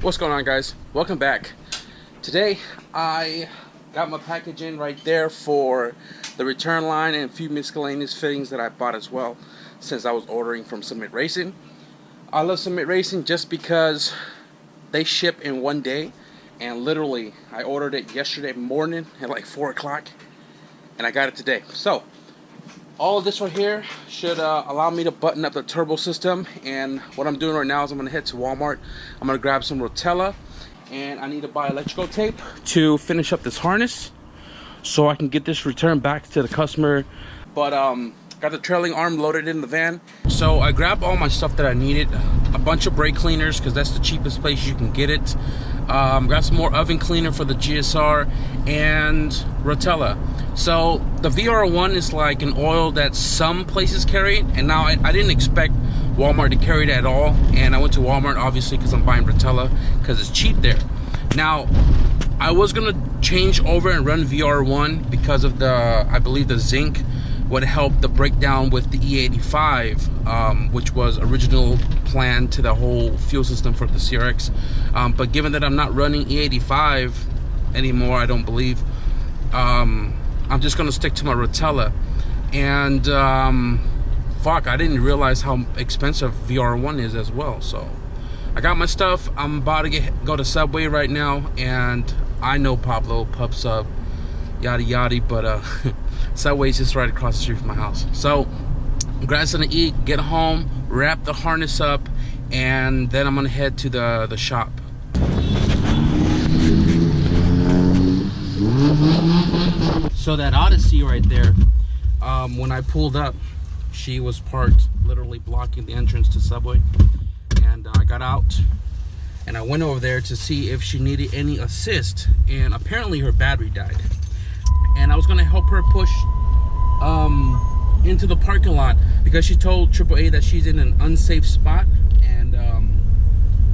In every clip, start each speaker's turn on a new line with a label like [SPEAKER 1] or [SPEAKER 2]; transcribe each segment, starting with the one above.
[SPEAKER 1] What's going on, guys? Welcome back. Today I got my package in right there for the return line and a few miscellaneous fittings that I bought as well, since I was ordering from Summit Racing. I love Summit Racing just because they ship in one day, and literally I ordered it yesterday morning at like 4 o'clock and I got it today. So all of this right here should allow me to button up the turbo system, and what I'm doing right now is I'm going to head to Walmart. I'm going to grab some Rotella, and I need to buy electrical tape to finish up this harness so I can get this returned back to the customer. But got the trailing arm loaded in the van, so I grabbed all my stuff that I needed. A bunch of brake cleaners because that's the cheapest place you can get it. Got some more oven cleaner for the GSR and Rotella. So the VR1 is like an oil that some places carry, and now I didn't expect Walmart to carry it at all, and I went to Walmart obviously because I'm buying Rotella because it's cheap there. Now I was gonna change over and run VR1 because of the, I believe the zinc would help the breakdown with the E85, which was original plan to the whole fuel system for the CRX. But given that I'm not running E85 anymore, I don't believe, I'm just gonna stick to my Rotella. And fuck, I didn't realize how expensive VR1 is as well. So I got my stuff. I'm about to go to Subway right now, and I know Pablo Pub Sub, yada yada, but Subway's just right across the street from my house. So grab something to eat, get home, wrap the harness up, and then I'm gonna head to the shop. So that Odyssey right there, when I pulled up, she was parked literally blocking the entrance to Subway, and I got out and I went over there to see if she needed any assist, and apparently her battery died, and I was gonna help her push into the parking lot because she told AAA that she's in an unsafe spot, and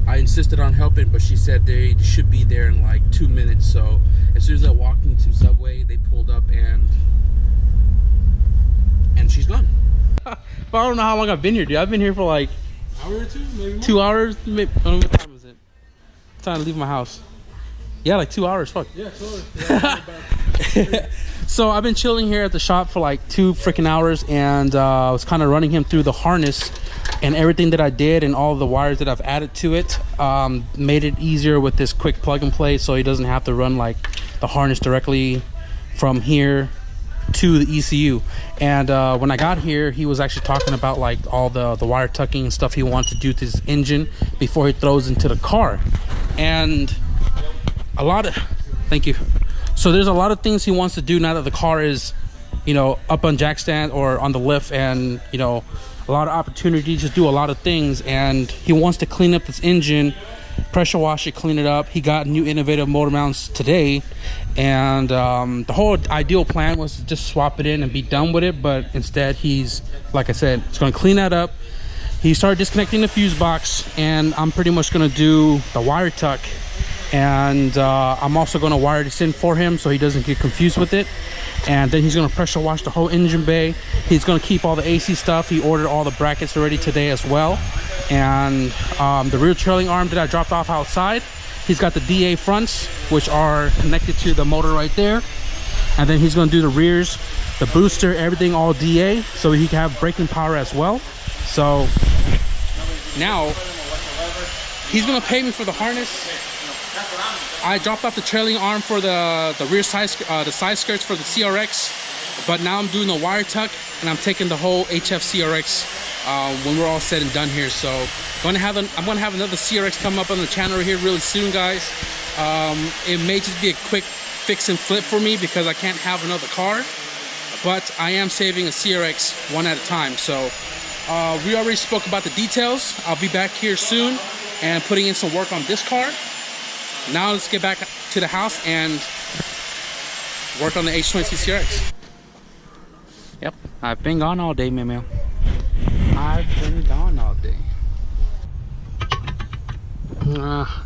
[SPEAKER 1] I insisted on helping, but she said they should be there in like 2 minutes. So as soon as I walked into Subway, they pulled up, and she's gone. But I don't know how long I've been here, dude. I've been here for like
[SPEAKER 2] hour or two, maybe more.
[SPEAKER 1] 2 hours. Maybe, I don't know, what time is it? Time to leave my house. Yeah, like 2 hours. Fuck.
[SPEAKER 2] Yeah, totally.
[SPEAKER 1] So I've been chilling here at the shop for like 2 freaking hours, and I was kind of running him through the harness and everything that I did and all the wires that I've added to it. Made it easier with this quick plug and play, so he doesn't have to run like the harness directly from here to the ECU. And when I got here, he was actually talking about like all the wire tucking and stuff he wants to do to his engine before he throws into the car. And a lot of, thank you. So there's a lot of things he wants to do now that the car is, you know, up on jack stand or on the lift, and you know, a lot of opportunities to do a lot of things. And he wants to clean up this engine, pressure wash it, clean it up. He got new innovative motor mounts today, and the whole ideal plan was to just swap it in and be done with it, but instead he's, like I said, he's going to clean that up. He started disconnecting the fuse box, and I'm pretty much going to do the wire tuck, and I'm also going to wire this in for him so he doesn't get confused with it. And then he's going to pressure wash the whole engine bay. He's going to keep all the AC stuff. He ordered all the brackets already today as well. And the rear trailing arm that I dropped off outside, he's got the DA fronts, which are connected to the motor right there. And then he's going to do the rears, the booster, everything all DA, so he can have braking power as well. So now he's going to pay me for the harness. I dropped off the trailing arm for the rear side, the side skirts for the CRX, but now I'm doing the wire tuck, and I'm taking the whole HF CRX when we're all said and done here. So I'm gonna have another CRX come up on the channel here really soon, guys. It may just be a quick fix and flip for me because I can't have another car, but I am saving a CRX one at a time. So we already spoke about the details. I'll be back here soon and putting in some work on this car. Now let's get back to the house and work on the H20 CRX. Yep, I've been gone all day, man. I've been gone all day.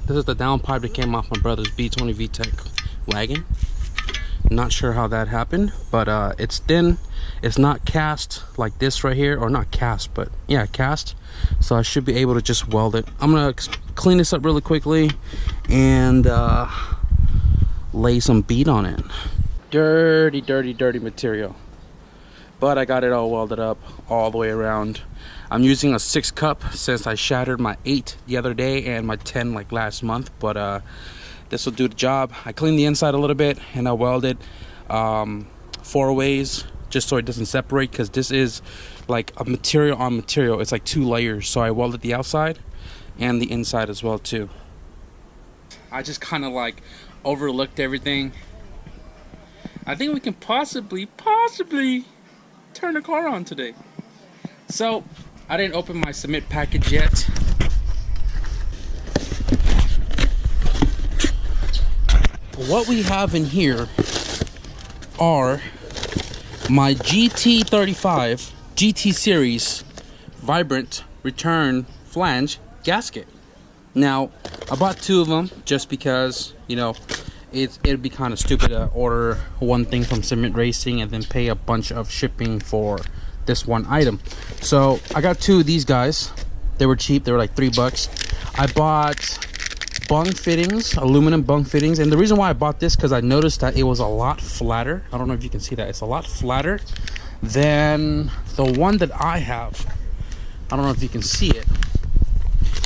[SPEAKER 1] This is the downpipe that came off my brother's B20 VTEC wagon. Not sure how that happened, but it's thin. It's not cast like this right here, or not cast, but yeah, cast. So I should be able to just weld it. I'm gonna clean this up really quickly and lay some bead on it. Dirty, dirty, dirty material, but I got it all welded up all the way around. I'm using a 6 cup since I shattered my 8 the other day and my 10 like last month, but this will do the job. I cleaned the inside a little bit and I welded 4 ways just so it doesn't separate, because this is like a material on material. It's like 2 layers, so I welded the outside and the inside as well too. I just kind of like overlooked everything. I think we can possibly turn the car on today. So I didn't open my submit package yet. What we have in here are my GT35 GT series vibrant return flange gasket. Now I bought 2 of them just because, you know, it'd be kind of stupid to order one thing from Cement Racing and then pay a bunch of shipping for this one item. So I got 2 of these guys. They were cheap. They were like $3. I bought bung fittings, aluminum bung fittings, and the reason why I bought this because I noticed that it was a lot flatter. I don't know if you can see that. It's a lot flatter than the one that I have. I don't know if you can see it.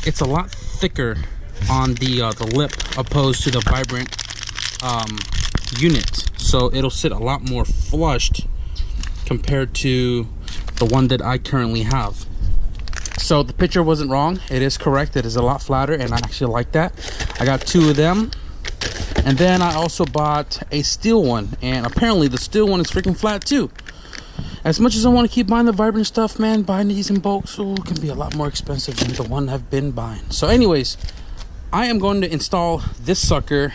[SPEAKER 1] It's a lot thicker on the lip opposed to the vibrant unit, so it'll sit a lot more flushed compared to the one that I currently have. So the picture wasn't wrong. It is correct. It is a lot flatter, and I actually like that. I got 2 of them, and then I also bought a steel one, and apparently the steel one is freaking flat too. As much as I want to keep buying the vibrant stuff, man, buying these in bulk can be a lot more expensive than the one I've been buying. So anyways, I am going to install this sucker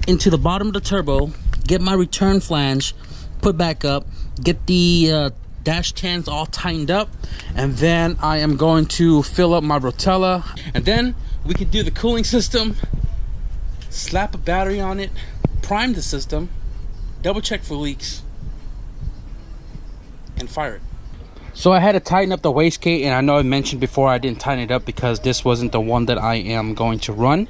[SPEAKER 1] into the bottom of the turbo, get my return flange put back up, get the dash 10s all tightened up, and then I am going to fill up my rotella, and then we can do the cooling system, slap a battery on it, prime the system, double check for leaks, and fire it. So I had to tighten up the wastegate, and I know I mentioned before I didn't tighten it up because this wasn't the one that I am going to run.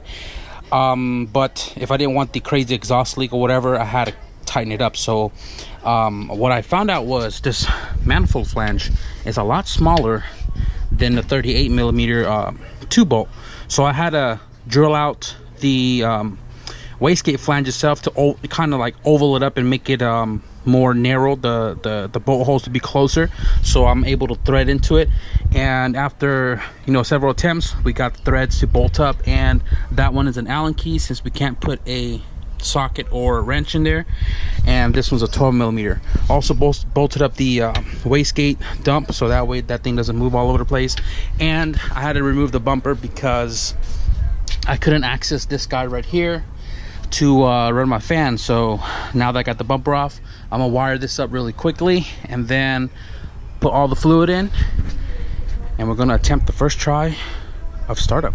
[SPEAKER 1] But if I didn't want the crazy exhaust leak or whatever, I had to tighten it up. So what I found out was this manifold flange is a lot smaller than the 38 millimeter 2-bolt. So I had to drill out the wastegate flange itself to kind of like oval it up and make it more narrow, the bolt holes to be closer, so I'm able to thread into it. And after, you know, several attempts, we got the threads to bolt up, and that one is an Allen key since we can't put a socket or wrench in there, and this one's a 12 millimeter. Also bolted up the wastegate dump so that way that thing doesn't move all over the place. And I had to remove the bumper because I couldn't access this guy right here to run my fan. So now that I got the bumper off, I'm gonna wire this up really quickly and then put all the fluid in, and we're gonna attempt the first try of startup.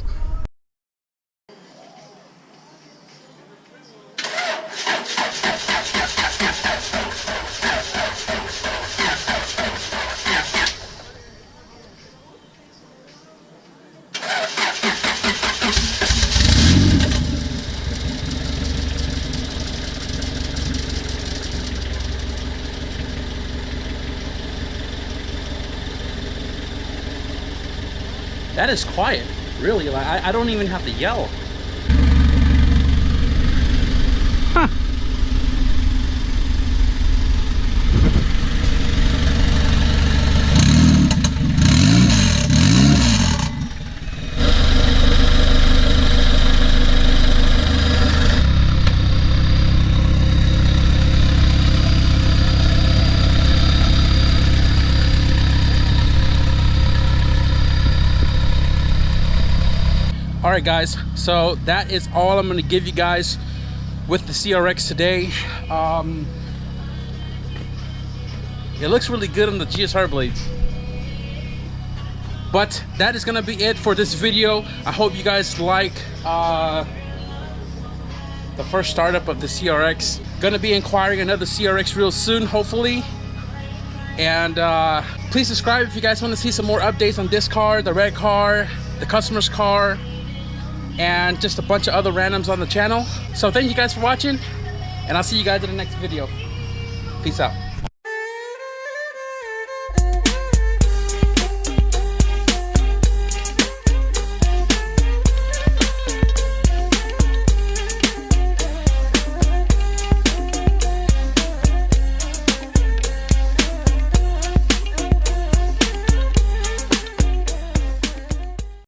[SPEAKER 1] That is quiet, really. Like I don't even have to yell. Huh. All right guys, so that is all I'm going to give you guys with the CRX today. It looks really good on the GSR blades, but that is going to be it for this video. I hope you guys like the first startup of the CRX. Gonna be inquiring another CRX real soon, hopefully. And please subscribe if you guys want to see some more updates on this car, the red car, the customer's car, and just a bunch of other randoms on the channel. So thank you guys for watching, and I'll see you guys in the next video. Peace out.